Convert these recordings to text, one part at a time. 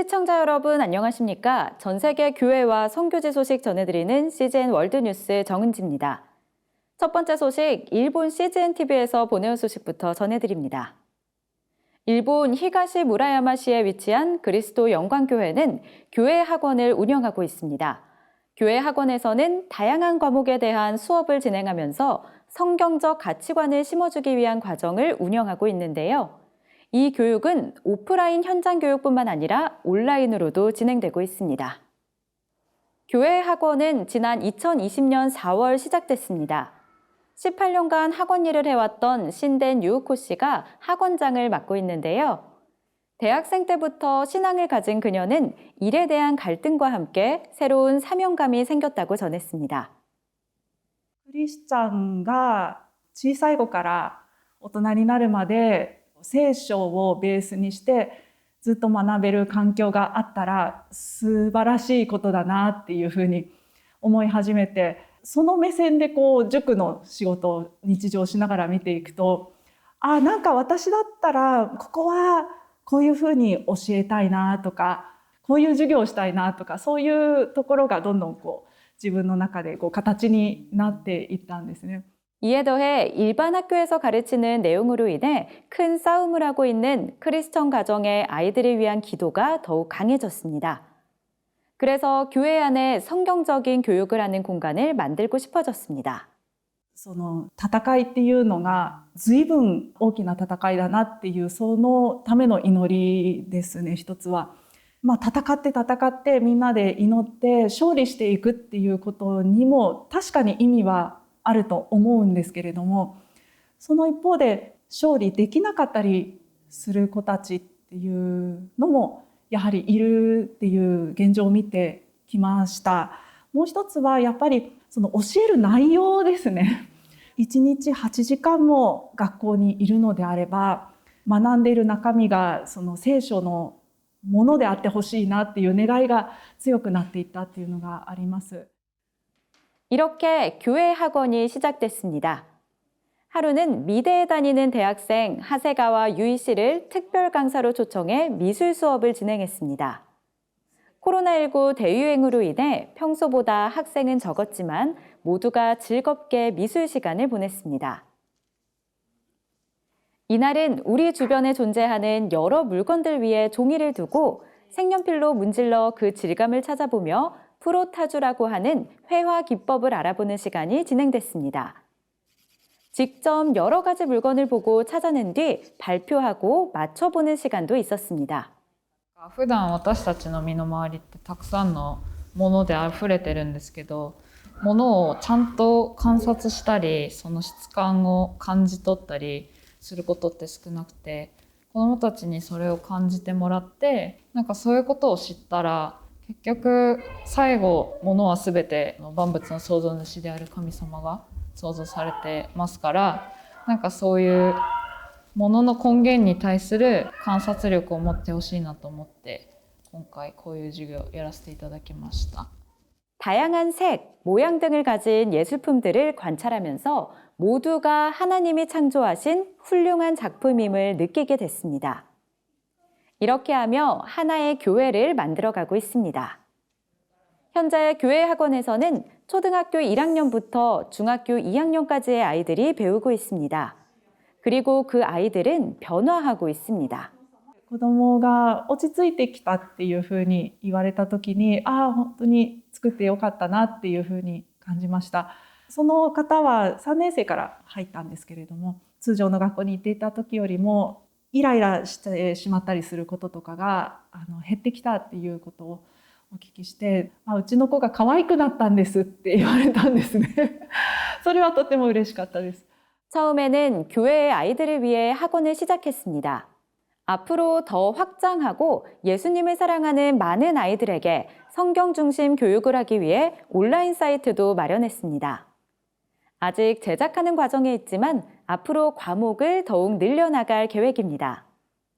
시청자 여러분 안녕하십니까? 전 세계 교회와 선교지 소식 전해드리는 CGN 월드뉴스 정은지입니다. 첫 번째 소식, 일본 CGN TV에서 보내온 소식부터 전해드립니다. 일본 히가시 무라야마시에 위치한 그리스도 영광교회는 교회 학원을 운영하고 있습니다. 교회 학원에서는 다양한 과목에 대한 수업을 진행하면서 성경적 가치관을 심어주기 위한 과정을 운영하고 있는데요. 이 교육은 오프라인 현장 교육뿐만 아니라 온라인으로도 진행되고 있습니다. 교회 학원은 지난 2020년 4월 시작됐습니다. 18년간 학원 일을 해왔던 신덴 유우코 씨가 학원장을 맡고 있는데요. 대학생 때부터 신앙을 가진 그녀는 일에 대한 갈등과 함께 새로운 사명감이 생겼다고 전했습니다. クリスチャンが小さい子から大人になるまで聖書をベースにしてずっと学べる環境があったら素晴らしいことだなっていうふうに思い始めて、その目線で塾の仕事を日常しながら見ていくと、なんか私だったらここはこういうふうに教えたいなとか、こういう授業をしたいなとか、そういうところがどんどん自分の中で形になっていったんですね。 이에 더해 일반 학교에서 가르치는 내용으로 인해 큰 싸움을 하고 있는 크리스천 가정의 아이들을 위한 기도가 더욱 강해졌습니다. 그래서 교회 안에 성경적인 교육을 하는 공간을 만들고 싶어졌습니다. その戦いっていうのが随分大きな戦いだなっていう、そのための祈りですね、一つは。戦ってみんなで祈って勝利していくっていうことにも確かに意味はあると思うんですけれども、その一方で勝利できなかったりする子たちっていうのもやはりいるっていう現状を見てきました。もう一つはやっぱりその教える内容ですね。1日8時間も学校にいるのであれば、学んでいる中身がその聖書のものであってほしいなっていう願いが強くなっていったっていうのがあります。 이렇게 교회 학원이 시작됐습니다. 하루는 미대에 다니는 대학생 하세가와 유이 씨를 특별 강사로 초청해 미술 수업을 진행했습니다. 코로나19 대유행으로 인해 평소보다 학생은 적었지만 모두가 즐겁게 미술 시간을 보냈습니다. 이날은 우리 주변에 존재하는 여러 물건들 위에 종이를 두고 색연필로 문질러 그 질감을 찾아보며 프로타주라고 하는 회화 기법을 알아보는 시간이 진행됐습니다. 직접 여러 가지 물건을 보고 찾아낸 뒤 발표하고 맞춰보는 시간도 있었습니다. 普段私たちの身の回りってたくさんのもので溢れてるんですけど、ものをちゃんと観察したり、その質感を感じ取ったりすることって少なくて、子どもたちにそれを感じてもらって、そういうことを知ったら、結局最後ものは全て万物の創造主である神様が創造されてますから、そういうものの根源に対する観察力を持ってほしいなと思って今回こういう授業をやらせていただきました。 다양한 색, 모양 등을 가진 예술품들을 관찰하면서 모두가 하나님이 창조하신 훌륭한 작품임을 느끼게 됐습니다. 이렇게 하며 하나의 교회를 만들어가고 있습니다. 현재 교회 학원에서는 초등학교 1학년부터 중학교 2학년까지의 아이들이 배우고 있습니다. 그리고 그 아이들은 변화하고 있습니다. 子供が落ち着いてきたっていうふうに言われた時に、本当に作ってよかったなっていうふうに感じました。その方は3年生から入ったんですけれども、通常の学校に行っていた時よりもイライラしてしまったりすることとかが減ってきたっていうことをお聞きして、うちの子が可愛くなったんですって言われたんですね。それはとても嬉しかったです。 처음에는 교회의 아이들을 위해 학원을 시작했습니다. 앞으로 더 확장하고 예수님을 사랑하는 많은 아이들에게 성경 중심 교육을 하기 위해 온라인 사이트도 마련했습니다. 아직 제작하는 과정에 있지만 앞으로 과목을 더욱 늘려나갈 계획입니다.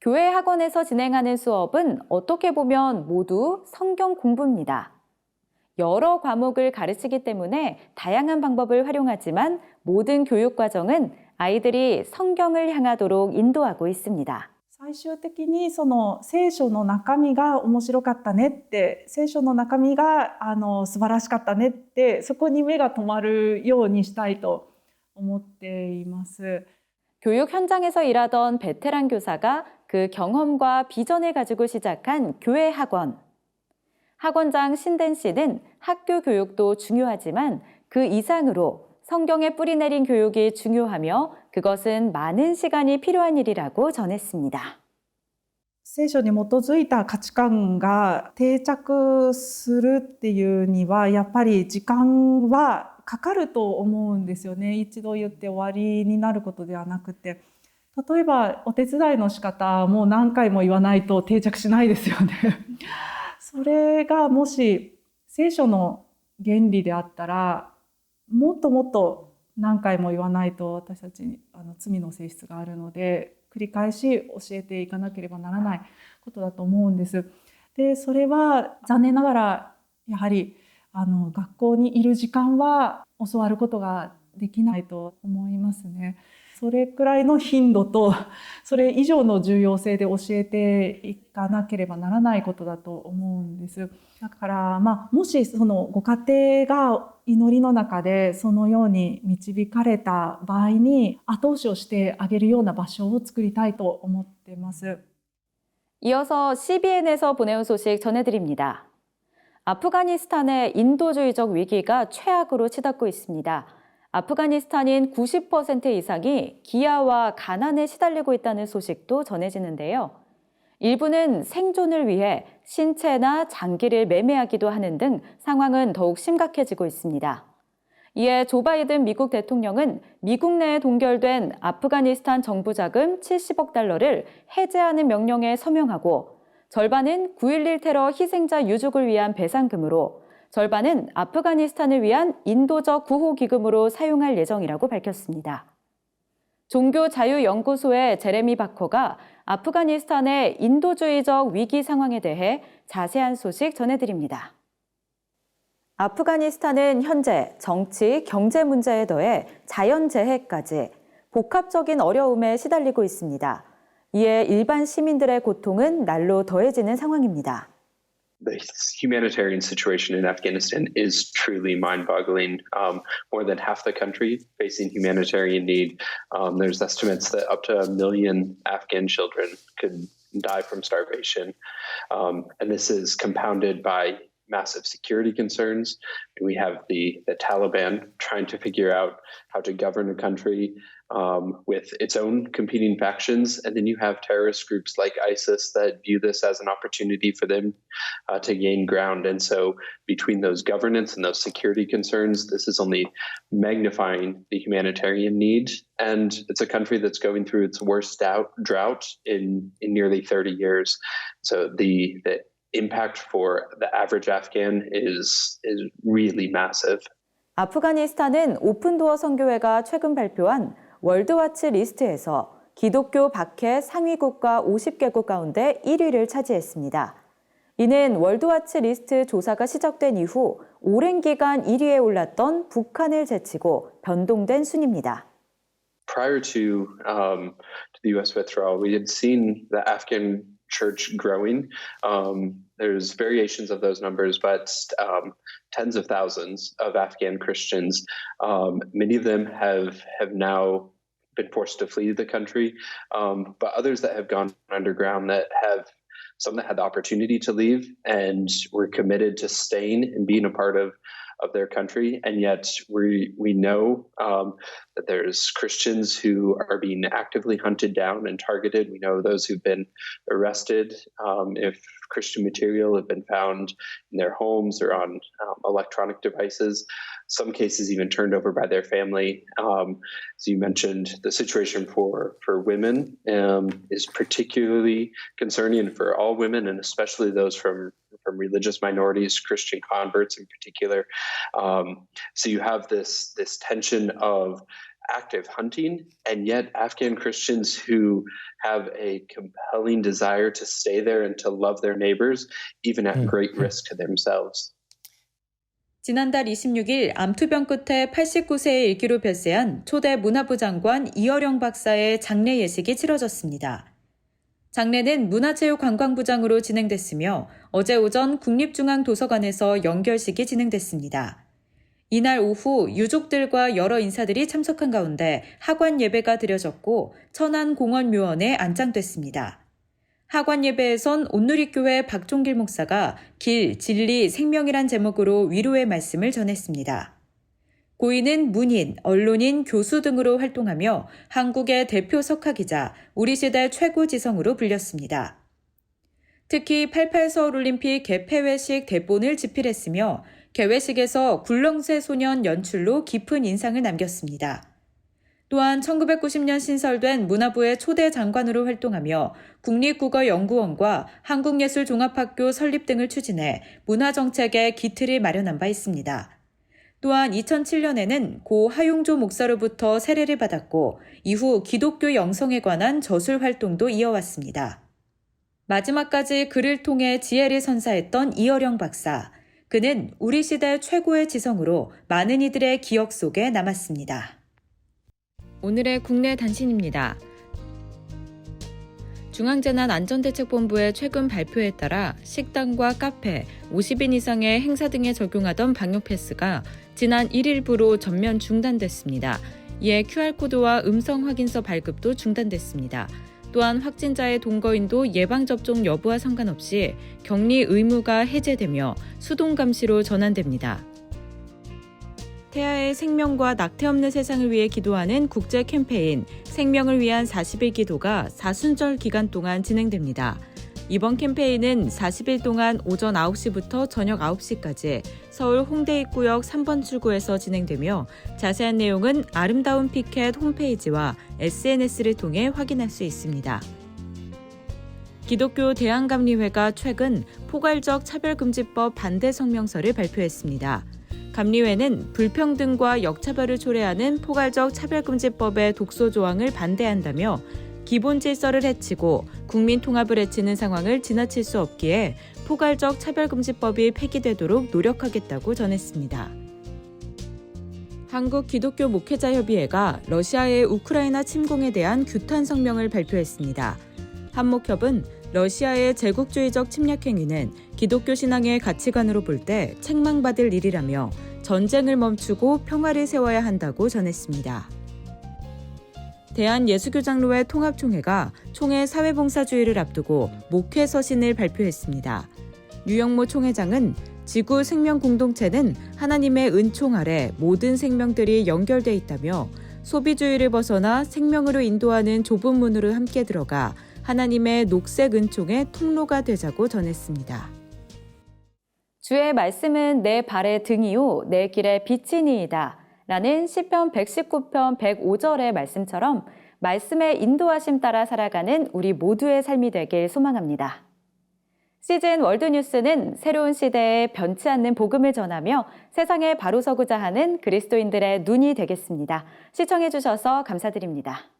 교회 학원에서 진행하는 수업은 어떻게 보면 모두 성경 공부입니다. 여러 과목을 가르치기 때문에 다양한 방법을 활용하지만 모든 교육 과정은 아이들이 성경을 향하도록 인도하고 있습니다. 最終的にその聖書の中身が面白かったねって、聖書の中身が素晴らしかったねって、そこに目が止まるようにしたいと思っています。 교육 현장에서 일하던 베테랑 교사가 그 경험과 비전을 가지고 시작한 교회 학원. 학원장 신댄 씨는 학교 교육도 중요하지만 그 이상으로 성경에 뿌리내린 교육이 중요하며 그것은 많은 시간이 필요한 일이라고 전했습니다. 聖書に基づいた価値観が定着するっていうにはやっぱり時間はかかると思うんですよね。一度言って終わりになることではなくて、例えばお手伝いの仕方も何回も言わないと定着しないですよね。それがもし聖書の原理であったら、もっともっと何回も言わないと私たちに罪の性質があるので、繰り返し教えていかなければならないことだと思うんです。で、それは残念ながらやはり学校にいる時間は教わることができないと思いますね。それくらいの頻度とそれ以上の重要性で教えていかなければならないことだと思うんです。だからもしそのご家庭が祈りの中でそのように導かれた場合に後押しをしてあげるような場所を作りたいと思っています。 이어서 CBN에서 보내온 소식 전해드립니다. 아프가니스탄의 인도주의적 위기가 최악으로 치닫고 있습니다. 아프가니스탄인 90% 이상이 기아와 가난에 시달리고 있다는 소식도 전해지는데요. 일부는 생존을 위해 신체나 장기를 매매하기도 하는 등 상황은 더욱 심각해지고 있습니다. 이에 조 바이든 미국 대통령은 미국 내에 동결된 아프가니스탄 정부 자금 70억 달러를 해제하는 명령에 서명하고 절반은 9.11 테러 희생자 유족을 위한 배상금으로 절반은 아프가니스탄을 위한 인도적 구호기금으로 사용할 예정이라고 밝혔습니다. 종교자유연구소의 제레미 바커가 아프가니스탄의 인도주의적 위기 상황에 대해 자세한 소식 전해드립니다. 아프가니스탄은 현재 정치, 경제 문제에 더해 자연재해까지 복합적인 어려움에 시달리고 있습니다. 이에 일반 시민들의 고통은 날로 더해지는 상황입니다. The humanitarian situation in Afghanistan is truly mind-boggling. More than half the country facing humanitarian need. There's estimates that up to 1 million Afghan children could die from starvation. And this is compounded by massive security concerns. We have the Taliban trying to figure out how to govern a country with its own competing factions. And then you have terrorist groups like ISIS that view this as an opportunity for them to gain ground. And so between those governance and those security concerns, this is only magnifying the humanitarian need. And it's a country that's going through its worst drought in nearly 30 years. So the impact for the average Afghan is really massive. 아프가니스탄은 오픈도어 선교회가 최근 발표한 월드와치 리스트에서 기독교 박해 상위 국가 50개국 가운데 1위를 차지했습니다. 이는 월드와치 리스트 조사가 시작된 이후 오랜 기간 1위에 올랐던 북한을 제치고 변동된 순입니다. Prior to the U.S. withdrawal, we had seen the Afghan church growing. There's variations of those numbers, but tens of thousands of Afghan Christians. Many of them have now been forced to flee the country, but others that have gone underground some that had the opportunity to leave and were committed to staying and being a part of their country. And yet we know that there's Christians who are being actively hunted down and targeted. We know those who've been arrested if Christian material have been found in their homes or on electronic devices. Some cases even turned over by their family. So you mentioned the situation for women is particularly concerning for all women, and especially those from religious minorities, Christian converts in particular. So you have this tension of active hunting, and yet Afghan Christians who have a compelling desire to stay there and to love their neighbors, even at great risk to themselves. 지난달 26일 암투병 끝에 89세의 일기로 별세한 초대 문화부 장관 이어령 박사의 장례 예식이 치러졌습니다. 장례는 문화체육관광부장으로 진행됐으며 어제 오전 국립중앙도서관에서 연결식이 진행됐습니다. 이날 오후 유족들과 여러 인사들이 참석한 가운데 하관 예배가 드려졌고 천안공원묘원에 안장됐습니다. 하관 예배에선 온누리교회 박종길 목사가 길, 진리, 생명이란 제목으로 위로의 말씀을 전했습니다. 고인은 문인, 언론인, 교수 등으로 활동하며 한국의 대표 석학이자 우리 시대 최고 지성으로 불렸습니다. 특히 88 서울올림픽 개폐회식 대본을 집필했으며 개회식에서 굴렁쇠 소년 연출로 깊은 인상을 남겼습니다. 또한 1990년 신설된 문화부의 초대 장관으로 활동하며 국립국어연구원과 한국예술종합학교 설립 등을 추진해 문화정책의 기틀을 마련한 바 있습니다. 또한 2007년에는 고 하용조 목사로부터 세례를 받았고 이후 기독교 영성에 관한 저술 활동도 이어왔습니다. 마지막까지 글을 통해 지혜를 선사했던 이어령 박사. 그는 우리 시대 최고의 지성으로 많은 이들의 기억 속에 남았습니다. 오늘의 국내 단신입니다. 중앙재난안전대책본부의 최근 발표에 따라 식당과 카페, 50인 이상의 행사 등에 적용하던 방역 패스가 지난 1일부로 전면 중단됐습니다. 이에 QR코드와 음성 확인서 발급도 중단됐습니다. 또한 확진자의 동거인도 예방접종 여부와 상관없이 격리 의무가 해제되며 수동감시로 전환됩니다. 태아의 생명과 낙태 없는 세상을 위해 기도하는 국제 캠페인 생명을 위한 40일 기도가 사순절 기간 동안 진행됩니다. 이번 캠페인은 40일 동안 오전 9시부터 저녁 9시까지 서울 홍대 입구역 3번 출구에서 진행되며 자세한 내용은 아름다운 피켓 홈페이지와 SNS를 통해 확인할 수 있습니다. 기독교 대한감리회가 최근 포괄적 차별금지법 반대 성명서를 발표했습니다. 감리회는 불평등과 역차별을 초래하는 포괄적 차별금지법의 독소 조항을 반대한다며 기본 질서를 해치고 국민 통합을 해치는 상황을 지나칠 수 없기에 포괄적 차별금지법이 폐기되도록 노력하겠다고 전했습니다. 한국기독교목회자협의회가 러시아의 우크라이나 침공에 대한 규탄 성명을 발표했습니다. 한목협은 러시아의 제국주의적 침략 행위는 기독교 신앙의 가치관으로 볼 때 책망받을 일이라며 전쟁을 멈추고 평화를 세워야 한다고 전했습니다. 대한예수교장로회 통합총회가 총회 사회봉사주의를 앞두고 목회 서신을 발표했습니다. 유영모 총회장은 지구 생명 공동체는 하나님의 은총 아래 모든 생명들이 연결돼 있다며 소비주의를 벗어나 생명으로 인도하는 좁은 문으로 함께 들어가 하나님의 녹색 은총의 통로가 되자고 전했습니다. 주의 말씀은 내 발의 등이요 내 길의 빛이니이다 라는 시편 119편 105절의 말씀처럼 말씀의 인도하심 따라 살아가는 우리 모두의 삶이 되길 소망합니다. CGN 월드뉴스는 새로운 시대에 변치 않는 복음을 전하며 세상에 바로 서고자 하는 그리스도인들의 눈이 되겠습니다. 시청해 주셔서 감사드립니다.